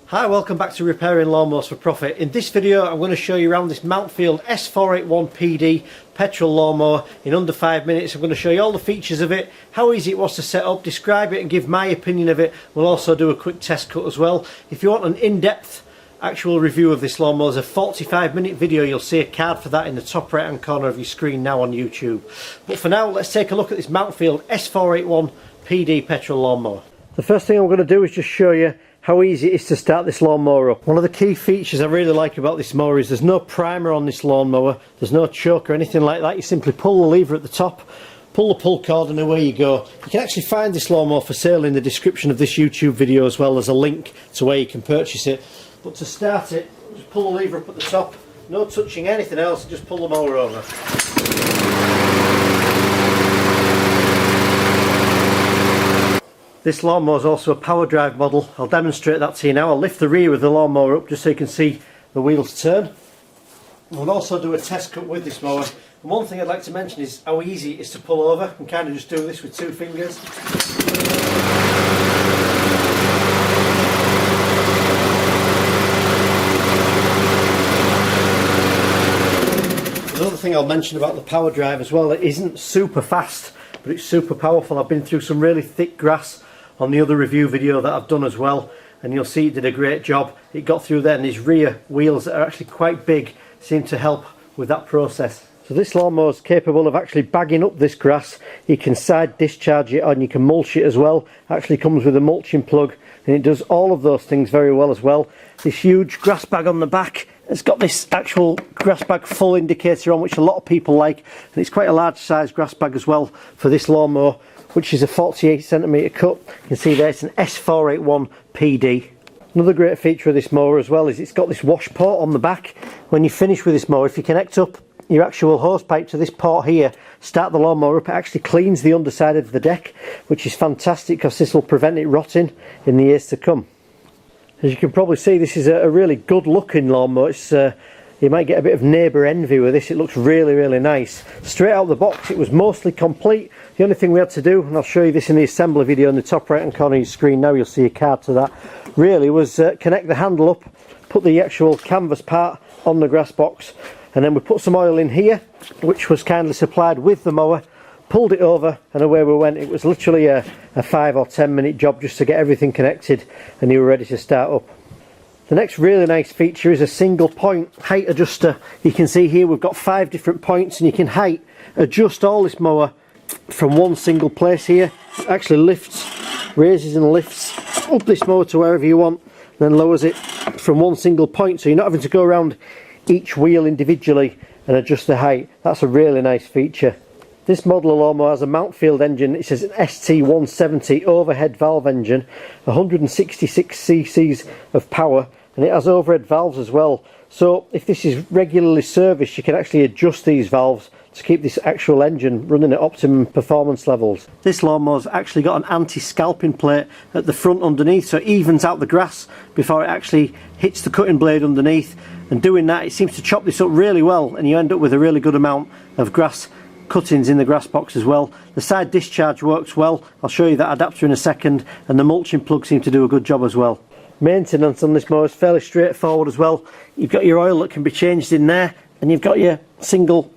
Hi, welcome back to Repairing Lawnmowers for Profit. In this video I'm going to show you around this Mountfield S481 PD Petrol Lawnmower in under 5 minutes. I'm going to show you all the features of it, how easy it was to set up, describe it and give my opinion of it. We'll also do a quick test cut as well. If you want an in-depth actual review of this lawnmower, there's a 45-minute video. You'll see a card for that in the top right hand corner of your screen now on YouTube. But for now, let's take a look at this Mountfield S481 PD Petrol Lawnmower. The first thing I'm going to do is just show you how easy it is to start this lawnmower up. One of the key features I really like about this mower is there's no primer on this lawnmower, there's no choke or anything like that. You simply pull the lever at the top, pull the pull cord and away you go. You can actually find this lawnmower for sale in the description of this YouTube video, as well as a link to where you can purchase it. But to start it, just pull the lever up at the top, no touching anything else, just pull the mower over. This lawnmower is also a power drive model. I'll demonstrate that to you now. I'll lift the rear of the lawnmower up just so you can see the wheels turn. We'll also do a test cut with this mower. And one thing I'd like to mention is how easy it is to pull over. You can kind of just do this with 2 fingers. Another thing I'll mention about the power drive as well, it isn't super fast, but it's super powerful. I've been through some really thick grass on the other review video that I've done as well, and you'll see it did a great job. It got through there, and these rear wheels that are actually quite big seem to help with that process. So this lawnmower is capable of actually bagging up this grass. You can side discharge it and you can mulch it as well. It actually comes with a mulching plug, and it does all of those things very well as well. This huge grass bag on the back, it's got this actual grass bag full indicator on, which a lot of people like, and it's quite a large size grass bag as well for this lawnmower, which is a 48cm cut. You can see there it's an S481 PD. Another great feature of this mower as well is it's got this wash port on the back. When you finish with this mower, if you connect up your actual hose pipe to this port here, start the lawnmower up, it actually cleans the underside of the deck, which is fantastic because this will prevent it rotting in the years to come. As you can probably see, this is a really good looking lawnmower. It's, you might get a bit of neighbour envy with this. It looks really nice. Straight out of the box it was mostly complete. The only thing we had to do, and I'll show you this in the assembly video in the top right hand corner of your screen now, you'll see a card to that, really was connect the handle up, put the actual canvas part on the grass box, and then we put some oil in here, which was kindly supplied with the mower, pulled it over and away we went. It was literally a 5 or 10 minute job just to get everything connected, and you were ready to start up. The next really nice feature is a single point height adjuster. You can see here we've got 5 different points, and you can height adjust all this mower from one single place here. It actually lifts, raises and lifts up this mower to wherever you want, and then lowers it from one single point, so you're not having to go around each wheel individually and adjust the height. That's a really nice feature. This model of lawnmower has a Mountfield engine. It says an ST170 overhead valve engine, 166 cc's of power, and it has overhead valves as well. So if this is regularly serviced, you can actually adjust these valves to keep this actual engine running at optimum performance levels. This lawnmower's actually got an anti-scalping plate at the front underneath, so it evens out the grass before it actually hits the cutting blade underneath, and doing that it seems to chop this up really well, and you end up with a really good amount of grass cuttings in the grass box as well. The side discharge works well. I'll show you that adapter in a second, and the mulching plug seems to do a good job as well. Maintenance on this mower is fairly straightforward as well. You've got your oil that can be changed in there, and you've got your single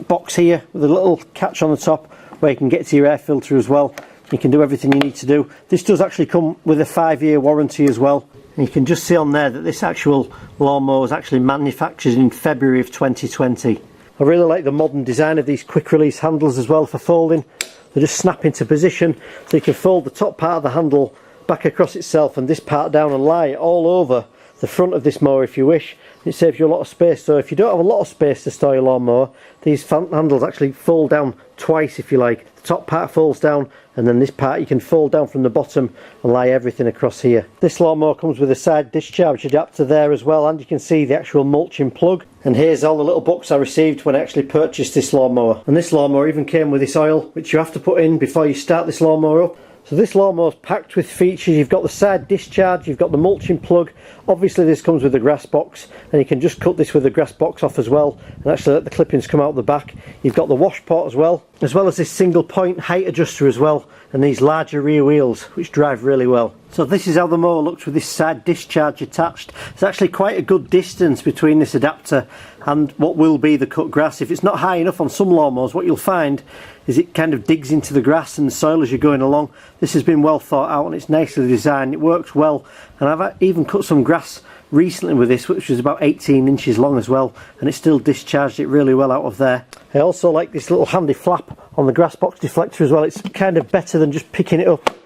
box here with a little catch on the top where you can get to your air filter as well. You can do everything you need to do. This does actually come with a 5-year warranty as well, and you can just see on there that this actual lawnmower was actually manufactured in February of 2020. I really like the modern design of these quick release handles as well for folding. They just snap into position, so you can fold the top part of the handle back across itself and this part down and lie it all over the front of this mower if you wish. It saves you a lot of space, so if you don't have a lot of space to store your lawnmower, these handles actually fold down twice if you like. The top part folds down, and then this part you can fold down from the bottom and lie everything across here. This lawnmower comes with a side discharge adapter there as well, and you can see the actual mulching plug. And here's all the little books I received when I actually purchased this lawnmower. And this lawnmower even came with this oil, which you have to put in before you start this lawnmower up. So this lawnmower is packed with features. You've got the side discharge, you've got the mulching plug. Obviously this comes with a grass box, and you can just cut this with the grass box off as well and actually let the clippings come out the back. You've got the wash pot as well, as well as this single point height adjuster as well, and these larger rear wheels which drive really well. So this is how the mower looks with this side discharge attached. It's actually quite a good distance between this adapter and what will be the cut grass. If it's not high enough on some lawnmowers, what you'll find is it kind of digs into the grass and the soil as you're going along. This has been well thought out and it's nicely designed. It works well, and I've even cut some grass recently with this, which was about 18 inches long as well, and it still discharged it really well out of there. I also like this little handy flap on the grass box deflector as well. It's kind of better than just picking it up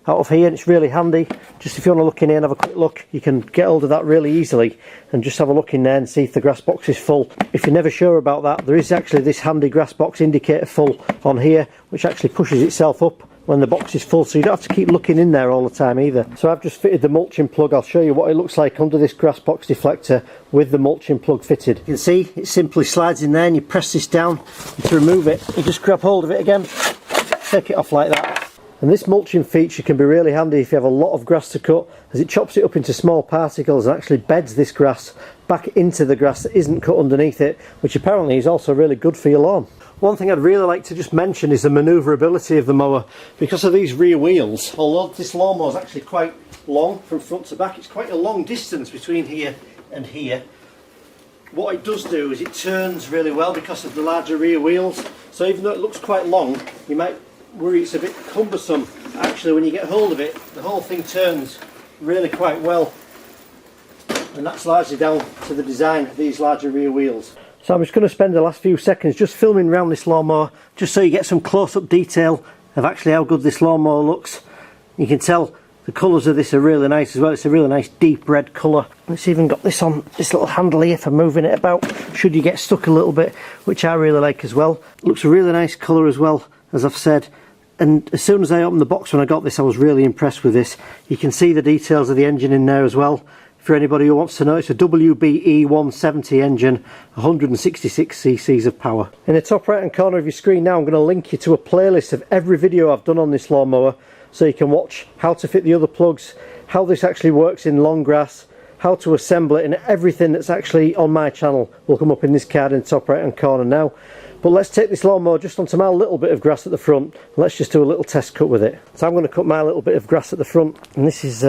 out of here, and it's really handy. Just if you want to look in here and have a quick look, you can get hold of that really easily and just have a look in there and see if the grass box is full. If you're never sure about that, there is actually this handy grass box indicator full on here, which actually pushes itself up when the box is full, so you don't have to keep looking in there all the time either. So I've just fitted the mulching plug. I'll show you what it looks like under this grass box deflector with the mulching plug fitted. You can see it simply slides in there, and you press this down, and to remove it you just grab hold of it again, take it off like that. And this mulching feature can be really handy if you have a lot of grass to cut, as it chops it up into small particles and actually beds this grass back into the grass that isn't cut underneath it, which apparently is also really good for your lawn. One thing I'd really like to just mention is the maneuverability of the mower. Because of these rear wheels, although this lawnmower is actually quite long from front to back, it's quite a long distance between here and here. What it does do is it turns really well because of the larger rear wheels. So even though it looks quite long, you might worry it's a bit cumbersome. Actually, when you get hold of it, the whole thing turns really quite well, and that's largely down to the design of these larger rear wheels. So I'm just going to spend the last few seconds just filming around this lawnmower, just so you get some close-up detail of actually how good this lawnmower looks. You can tell the colours of this are really nice as well. It's a really nice deep red colour. It's even got this on this little handle here for moving it about should you get stuck a little bit, which I really like as well. It looks a really nice colour as well, as I've said. And as soon as I opened the box when I got this, I was really impressed with this. You can see the details of the engine in there as well. For anybody who wants to know, it's a WBE 170 engine, 166 cc's of power. In the top right hand corner of your screen now, I'm going to link you to a playlist of every video I've done on this lawnmower, so you can watch how to fit the other plugs, how this actually works in long grass, how to assemble it, and everything that's actually on my channel will come up in this card in the top right hand corner now. But let's take this lawnmower just onto my little bit of grass at the front, and let's just do a little test cut with it. So I'm going to cut my little bit of grass at the front, and this is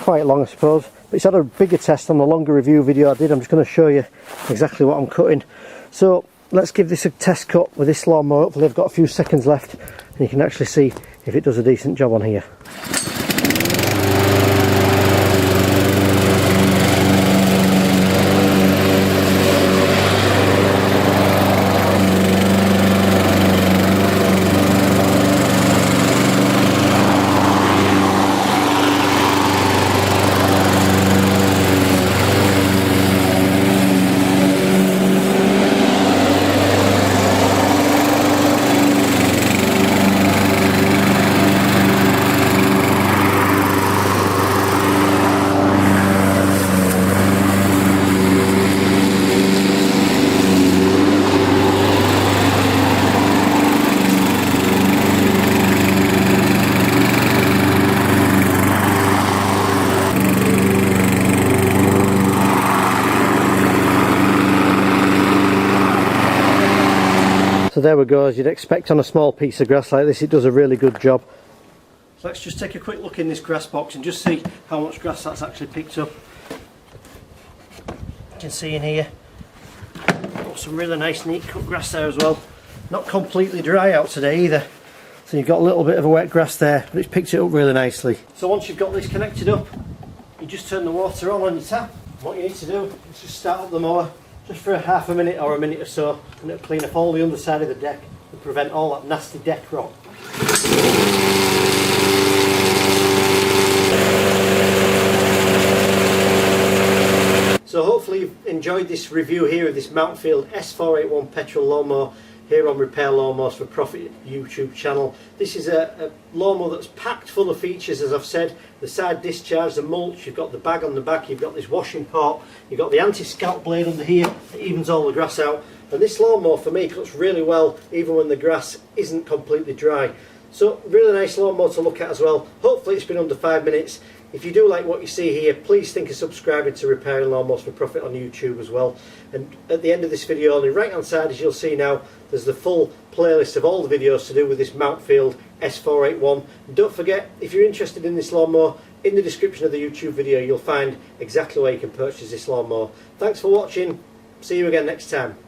quite long, I suppose, but it's had a bigger test on the longer review video I did. I'm just going to show you exactly what I'm cutting. So let's give this a test cut with this lawnmower. Hopefully I've got a few seconds left and you can actually see if it does a decent job on here. So there we go, as you'd expect on a small piece of grass like this, it does a really good job. So let's just take a quick look in this grass box and just see how much grass that's actually picked up. You can see in here, got some really nice neat cut grass there as well. Not completely dry out today either, so you've got a little bit of a wet grass there, but it's picked it up really nicely. So once you've got this connected up, you just turn the water on your tap. What you need to do is just start up the mower just for half a minute or a minute or so, and it'll clean up all the underside of the deck and prevent all that nasty deck rot. So hopefully you've enjoyed this review here of this Mountfield S481 Petrol Lawnmower here on Repair Lawnmowers for Profit YouTube channel. This is a lawnmower that's packed full of features, as I've said. The side discharge, the mulch, you've got the bag on the back, you've got this washing pot, you've got the anti-scalp blade under here that evens all the grass out. And this lawnmower for me cuts really well even when the grass isn't completely dry. So really nice lawnmower to look at as well. Hopefully it's been under 5 minutes. If you do like what you see here, please think of subscribing to Repairing Lawnmowers for Profit on YouTube as well. And at the end of this video, on the right hand side, as you'll see now, there's the full playlist of all the videos to do with this Mountfield S481. And don't forget, if you're interested in this lawnmower, in the description of the YouTube video you'll find exactly where you can purchase this lawnmower. Thanks for watching, see you again next time.